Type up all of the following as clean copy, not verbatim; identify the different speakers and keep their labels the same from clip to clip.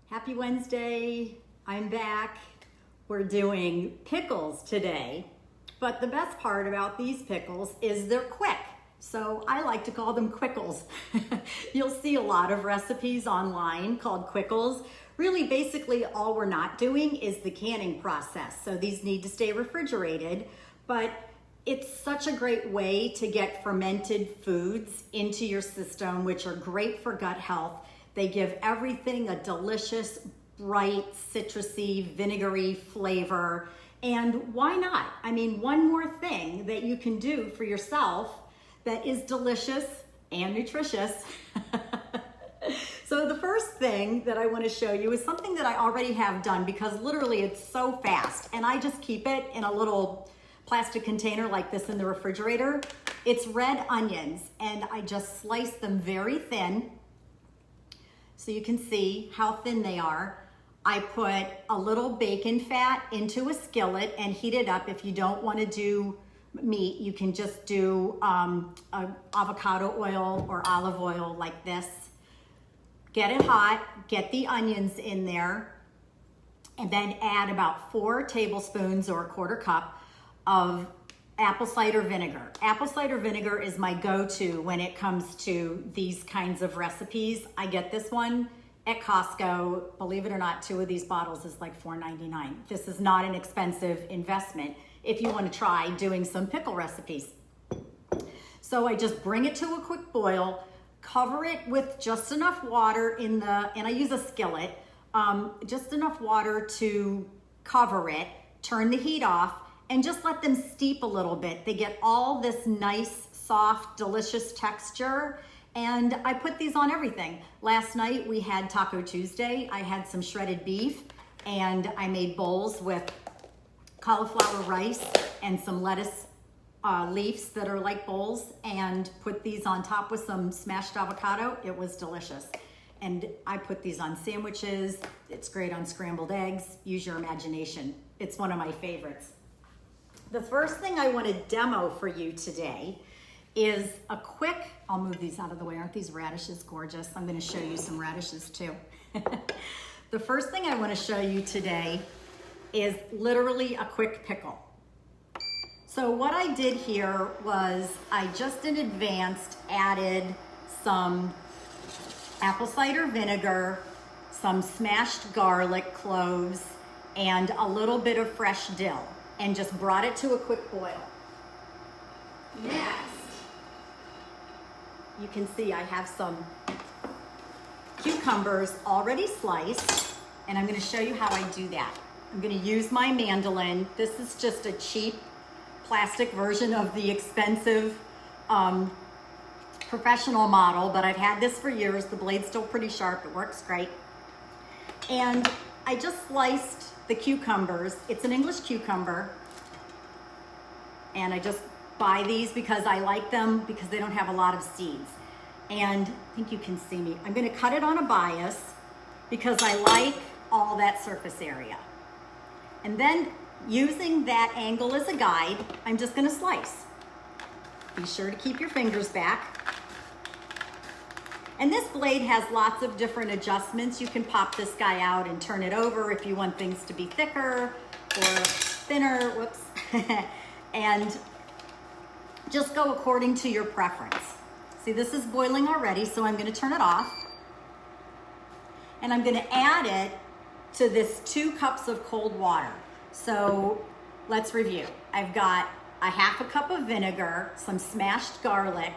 Speaker 1: Happy Wednesday, I'm back. We're doing pickles today, but the best part about these pickles is they're quick. So I like to call them Quickles. You'll see a lot of recipes online called Quickles. Really, basically all we're not doing is the canning process. So these need to stay refrigerated, but it's such a great way to get fermented foods into your system, which are great for gut health. They give everything a delicious, bright, citrusy, vinegary flavor. And why not? I mean, one more thing that you can do for yourself that is delicious and nutritious. So the first thing that I want to show you is something that I already have done because literally it's so fast. And I just keep it in a little plastic container like this in the refrigerator. It's red onions, and I just slice them very thin. So you can see how thin they are. I put a little bacon fat into a skillet and heat it up. If you don't want to do meat, you can just do avocado oil or olive oil like this. Get it hot, get the onions in there, and then add about 4 tablespoons or a quarter cup of apple cider vinegar. Apple cider vinegar is my go-to when it comes to these kinds of recipes. I get this one at Costco. Believe it or not, 2 of these bottles is like $4.99. This is not an expensive investment if you want to try doing some pickle recipes. So I just bring it to a quick boil, cover it with just enough water and I use a skillet, just enough water to cover it, turn the heat off, and just let them steep a little bit. They get all this nice, soft, delicious texture. And I put these on everything. Last night we had Taco Tuesday. I had some shredded beef and I made bowls with cauliflower rice and some lettuce leaves that are like bowls, and put these on top with some smashed avocado. It was delicious. And I put these on sandwiches. It's great on scrambled eggs. Use your imagination. It's one of my favorites. The first thing I want to demo for you today is a quick, I'll move these out of the way. Aren't these radishes gorgeous? I'm going to show you some radishes too. The first thing I want to show you today is literally a quick pickle. So what I did here was I just in advance added some apple cider vinegar, some smashed garlic cloves, and a little bit of fresh dill, and just brought it to a quick boil. Next, you can see I have some cucumbers already sliced, and I'm going to show you how I do that. I'm going to use my mandolin. This is just a cheap plastic version of the expensive professional model, but I've had this for years. The blade's still pretty sharp. It works great. And I just sliced the cucumbers. It's an English cucumber. And I just buy these because I like them because they don't have a lot of seeds. And I think you can see me. I'm going to cut it on a bias because I like all that surface area. And then using that angle as a guide, I'm just going to slice. Be sure to keep your fingers back. And this blade has lots of different adjustments. You can pop this guy out and turn it over if you want things to be thicker or thinner. Whoops. And just go according to your preference. See, this is boiling already, so I'm going to turn it off. And I'm going to add it to this 2 cups of cold water. So let's review. I've got a half a cup of vinegar, some smashed garlic,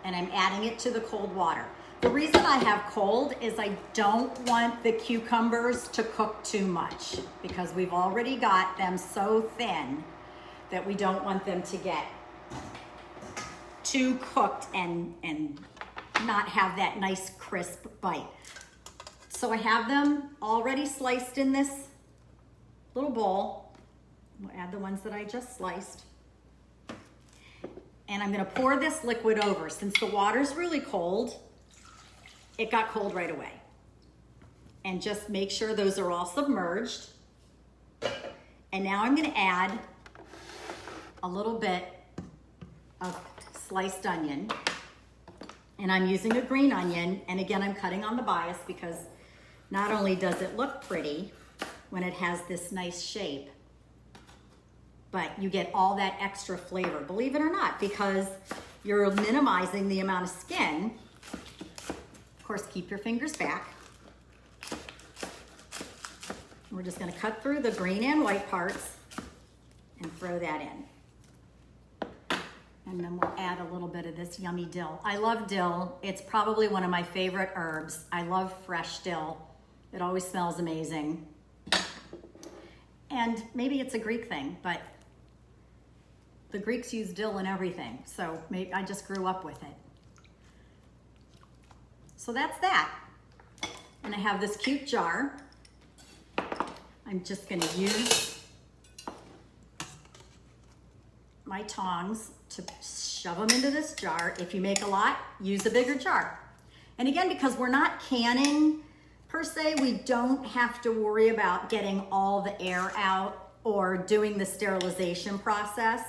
Speaker 1: and I'm adding it to the cold water. The reason I have cold is I don't want the cucumbers to cook too much because we've already got them so thin that we don't want them to get too cooked and not have that nice crisp bite. So I have them already sliced in this little bowl. We'll add the ones that I just sliced. And I'm going to pour this liquid over. Since the water's really cold, it got cold right away. And just make sure those are all submerged. And now I'm going to add a little bit of sliced onion. And I'm using a green onion. And again, I'm cutting on the bias because not only does it look pretty when it has this nice shape, but you get all that extra flavor, believe it or not, because you're minimizing the amount of skin. Of course, keep your fingers back. We're just gonna cut through the green and white parts and throw that in. And then we'll add a little bit of this yummy dill. I love dill. It's probably one of my favorite herbs. I love fresh dill. It always smells amazing. And maybe it's a Greek thing, but the Greeks use dill in everything. So maybe I just grew up with it. So that's that. And I have this cute jar. I'm just gonna use my tongs to shove them into this jar. If you make a lot, use a bigger jar. And again, because we're not canning per se, we don't have to worry about getting all the air out or doing the sterilization process.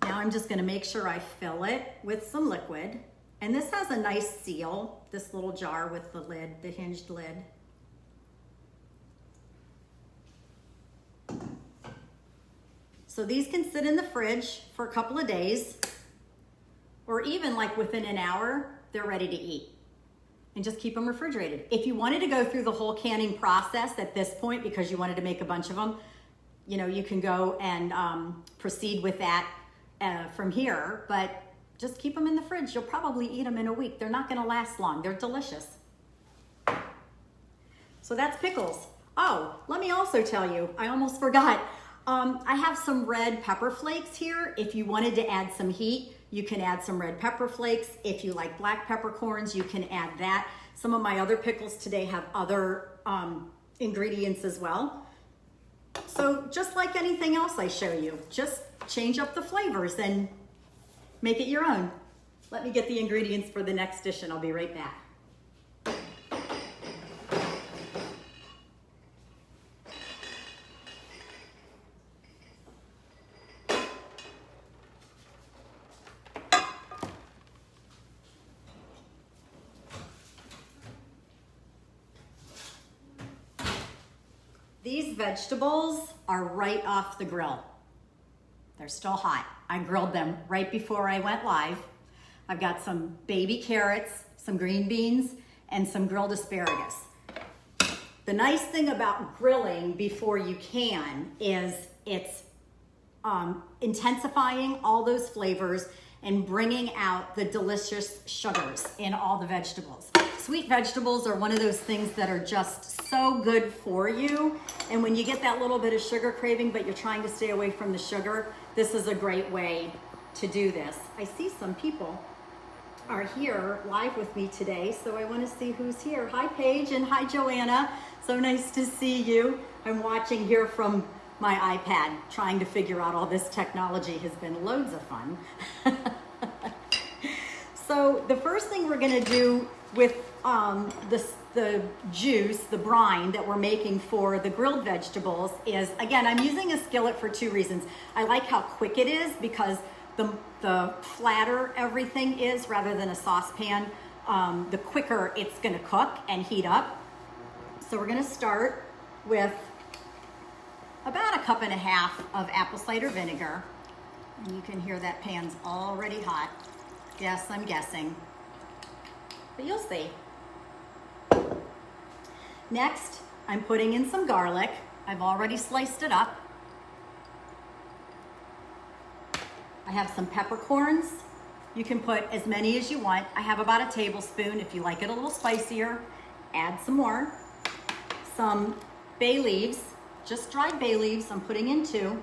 Speaker 1: Now I'm just gonna make sure I fill it with some liquid. And this has a nice seal, this little jar with the lid, the hinged lid. So these can sit in the fridge for a couple of days, or even like within an hour, they're ready to eat. And just keep them refrigerated. If you wanted to go through the whole canning process at this point because you wanted to make a bunch of them, you know, you can go and proceed with that from here, but just keep them in the fridge. You'll probably eat them in a week. They're not gonna last long. They're delicious. So that's pickles. Oh, let me also tell you, I almost forgot. I have some red pepper flakes here. If you wanted to add some heat, you can add some red pepper flakes. If you like black peppercorns, you can add that. Some of my other pickles today have other ingredients as well. So just like anything else I show you, just change up the flavors and make it your own. Let me get the ingredients for the next dish and I'll be right back. These vegetables are right off the grill. They're still hot. I grilled them right before I went live. I've got some baby carrots, some green beans, and some grilled asparagus. The nice thing about grilling before you can is it's intensifying all those flavors and bringing out the delicious sugars in all the vegetables. Sweet vegetables are one of those things that are just so good for you. And when you get that little bit of sugar craving, but you're trying to stay away from the sugar, this is a great way to do this. I see some people are here live with me today, so I want to see who's here. Hi, Paige, and hi, Joanna. So nice to see you. I'm watching here from my iPad, trying to figure out all this technology. Has been loads of fun. So the first thing we're going to do with the juice, the brine that we're making for the grilled vegetables is, again, I'm using a skillet for two reasons. I like how quick it is because the flatter everything is rather than a saucepan, the quicker it's going to cook and heat up. So we're going to start with about 1.5 cups of apple cider vinegar. And you can hear that pan's already hot. Yes, I'm guessing. But you'll see. Next, I'm putting in some garlic. I've already sliced it up. I have some peppercorns. You can put as many as you want. I have about 1 tablespoon. If you like it a little spicier, add some more. Some bay leaves, just dried bay leaves, I'm putting in 2.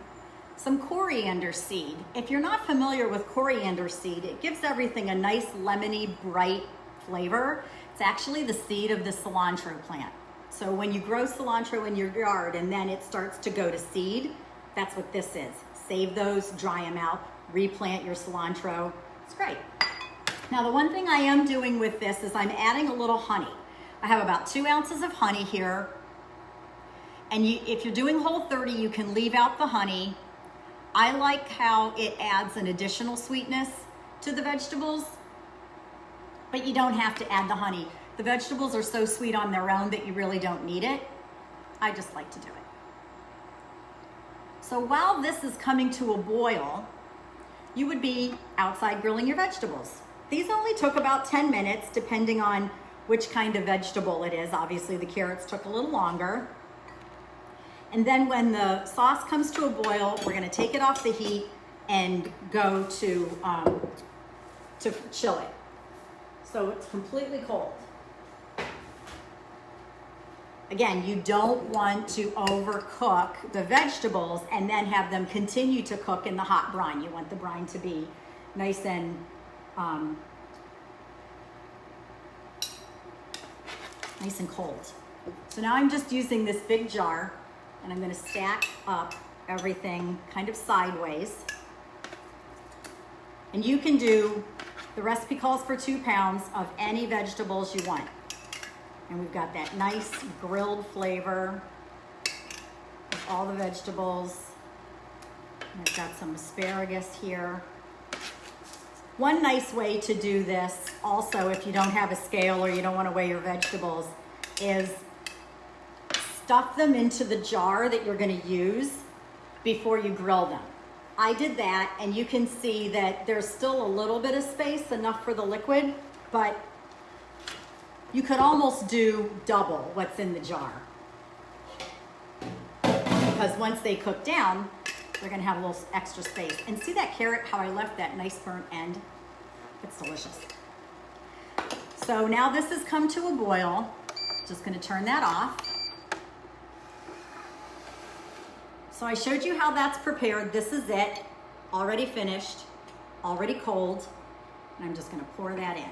Speaker 1: Some coriander seed. If you're not familiar with coriander seed, it gives everything a nice lemony, bright flavor. It's actually the seed of the cilantro plant. So when you grow cilantro in your yard and then it starts to go to seed, that's what this is. Save those, dry them out, replant your cilantro. It's great. Now the one thing I am doing with this is I'm adding a little honey. I have about 2 ounces of honey here. And if you're doing Whole30, you can leave out the honey. I like how it adds an additional sweetness to the vegetables, but you don't have to add the honey. The vegetables are so sweet on their own that you really don't need it. I just like to do it. So while this is coming to a boil, you would be outside grilling your vegetables. These only took about 10 minutes, depending on which kind of vegetable it is. Obviously, the carrots took a little longer. And then when the sauce comes to a boil, we're gonna take it off the heat and go to chill it. So it's completely cold. Again, you don't want to overcook the vegetables and then have them continue to cook in the hot brine. You want the brine to be nice and cold. So now I'm just using this big jar and I'm going to stack up everything kind of sideways. And you can do, the recipe calls for 2 pounds of any vegetables you want. And we've got that nice grilled flavor of all the vegetables. And I've got some asparagus here. One nice way to do this, also if you don't have a scale or you don't want to weigh your vegetables, is stuff them into the jar that you're going to use before you grill them. I did that, and you can see that there's still a little bit of space, enough for the liquid, but you could almost do double what's in the jar. Because once they cook down, they're gonna have a little extra space. And see that carrot, how I left that nice burnt end? It's delicious. So now this has come to a boil. Just gonna turn that off. So I showed you how that's prepared. This is it, already finished, already cold. And I'm just gonna pour that in.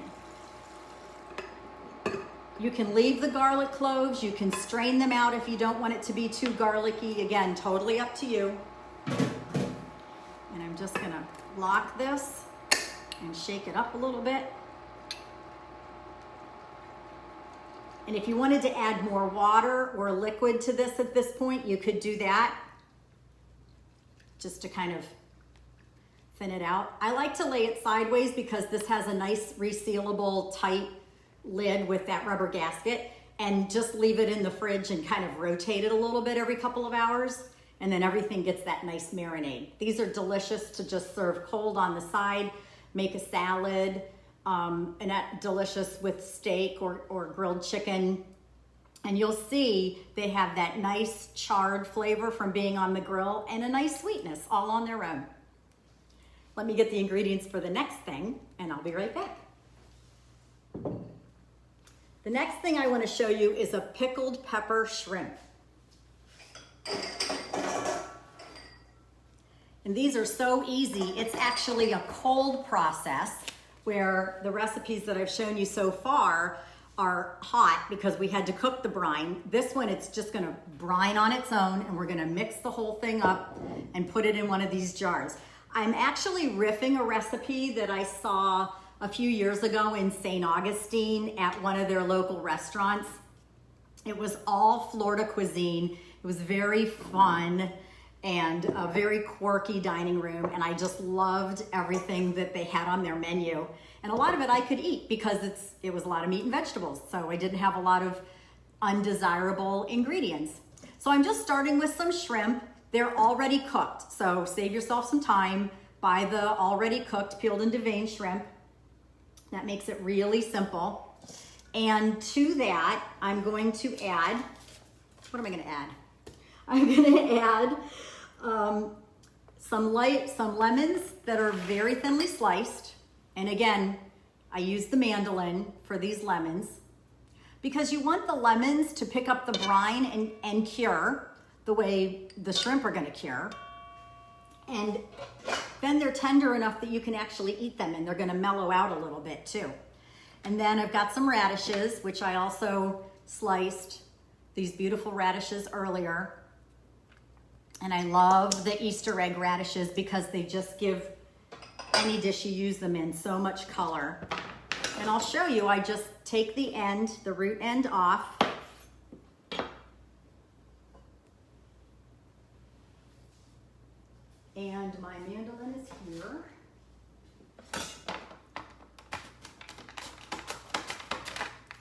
Speaker 1: You can leave the garlic cloves. You can strain them out if you don't want it to be too garlicky. Again, totally up to you. And I'm just gonna lock this and shake it up a little bit. And if you wanted to add more water or liquid to this at this point, you could do that, just to kind of thin it out. I like to lay it sideways because this has a nice resealable tight lid with that rubber gasket, and just leave it in the fridge and kind of rotate it a little bit every couple of hours, and then everything gets that nice marinade. These are delicious to just serve cold on the side, make a salad, and that delicious with steak or grilled chicken. And you'll see they have that nice charred flavor from being on the grill and a nice sweetness all on their own. Let me get the ingredients for the next thing, and I'll be right back. The next thing I want to show you is a pickled pepper shrimp. And these are so easy. It's actually a cold process, where the recipes that I've shown you so far are hot because we had to cook the brine. This one, it's just gonna brine on its own, and we're gonna mix the whole thing up and put it in one of these jars. I'm actually riffing a recipe that I saw a few years ago in St. Augustine at one of their local restaurants. It was all Florida cuisine. It was very fun and a very quirky dining room, and I just loved everything that they had on their menu. And a lot of it I could eat because it was a lot of meat and vegetables, so I didn't have a lot of undesirable ingredients. So I'm just starting with some shrimp. They're already cooked, so save yourself some time. Buy the already cooked peeled and deveined shrimp. That makes it really simple. And to that, I'm going to add, what am I gonna add? I'm gonna add some lemons that are very thinly sliced. And again, I use the mandolin for these lemons because you want the lemons to pick up the brine and cure the way the shrimp are gonna cure. And then they're tender enough that you can actually eat them, and they're gonna mellow out a little bit too. And then I've got some radishes, which I also sliced these beautiful radishes earlier. And I love the Easter egg radishes because they just give any dish you use them in so much color. And I'll show you, I just take the end, the root end off. And my mandolin is here.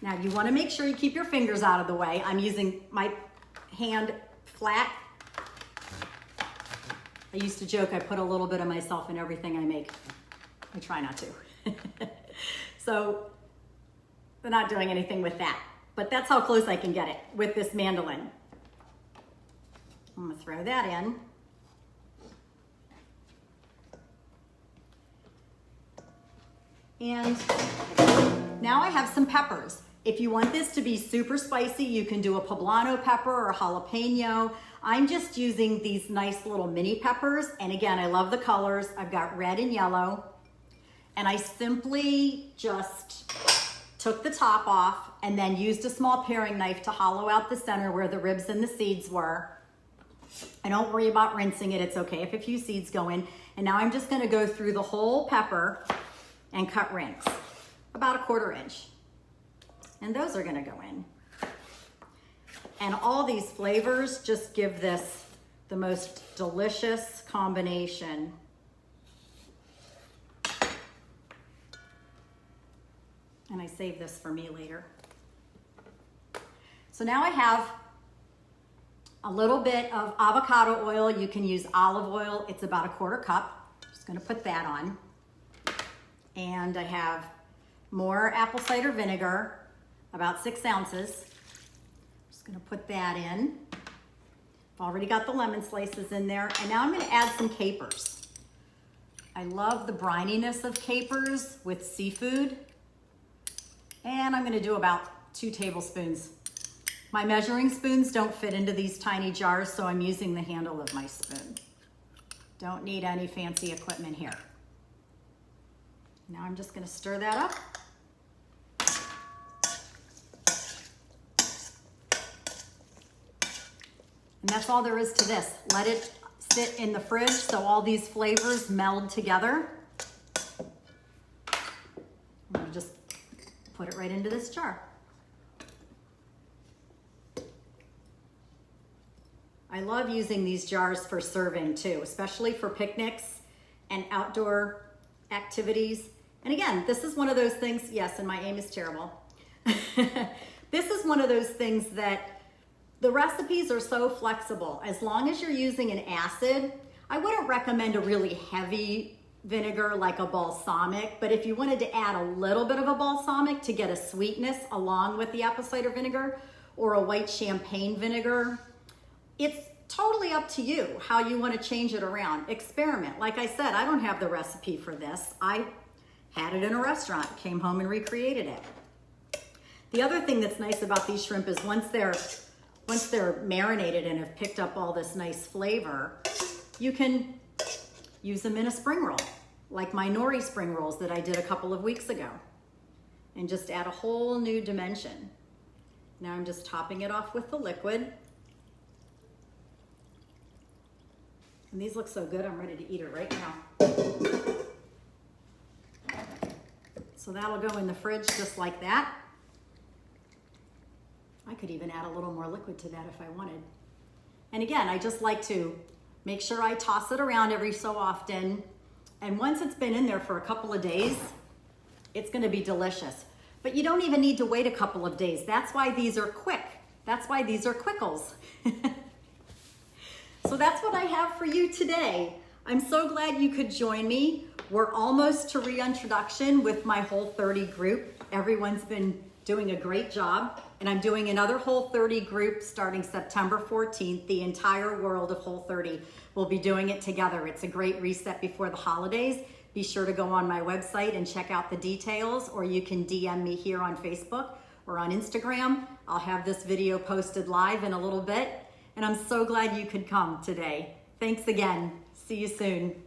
Speaker 1: Now you wanna make sure you keep your fingers out of the way. I'm using my hand flat. I used to joke I put a little bit of myself in everything I make. I try not to. So we're not doing anything with that, but that's how close I can get it with this mandolin. I'm gonna throw that in. And now I have some peppers. If you want this to be super spicy, you can do a poblano pepper or a jalapeno. I'm just using these nice little mini peppers. And again, I love the colors. I've got red and yellow. And I simply just took the top off and then used a small paring knife to hollow out the center where the ribs and the seeds were. And don't worry about rinsing it. It's okay if a few seeds go in. And now I'm just gonna go through the whole pepper and cut rings, about 1/4 inch. And those are gonna go in. And all these flavors just give this the most delicious combination. And I save this for me later. So now I have a little bit of avocado oil. You can use olive oil. It's about 1/4 cup. Just gonna put that on. And I have more apple cider vinegar, about 6 ounces. Just gonna put that in. I've already got the lemon slices in there. And now I'm gonna add some capers. I love the brininess of capers with seafood. And I'm gonna do about 2 tablespoons. My measuring spoons don't fit into these tiny jars, so I'm using the handle of my spoon. Don't need any fancy equipment here. Now I'm just gonna stir that up. And that's all there is to this. Let it sit in the fridge so all these flavors meld together. I'm gonna just put it right into this jar. I love using these jars for serving too, especially for picnics and outdoor activities. And again, this is one of those things, yes, and my aim is terrible. This is one of those things that the recipes are so flexible. As long as you're using an acid, I wouldn't recommend a really heavy vinegar like a balsamic, but if you wanted to add a little bit of a balsamic to get a sweetness along with the apple cider vinegar or a white champagne vinegar, it's totally up to you how you want to change it around. Experiment. Like I said, I don't have the recipe for this. I had it in a restaurant, came home and recreated it. The other thing that's nice about these shrimp is once they're marinated and have picked up all this nice flavor, you can use them in a spring roll, like my nori spring rolls that I did a couple of weeks ago, and just add a whole new dimension. Now I'm just topping it off with the liquid. And these look so good, I'm ready to eat it right now. So that'll go in the fridge just like that. I could even add a little more liquid to that if I wanted. And again, I just like to make sure I toss it around every so often. And once it's been in there for a couple of days, it's gonna be delicious. But you don't even need to wait a couple of days. That's why these are quick. That's why these are Quickles. So that's what I have for you today. I'm so glad you could join me. We're almost to reintroduction with my Whole30 group. Everyone's been doing a great job. And I'm doing another Whole30 group starting September 14th. The entire world of Whole30 will be doing it together. It's a great reset before the holidays. Be sure to go on my website and check out the details, or you can DM me here on Facebook or on Instagram. I'll have this video posted live in a little bit. And I'm so glad you could come today. Thanks again. See you soon.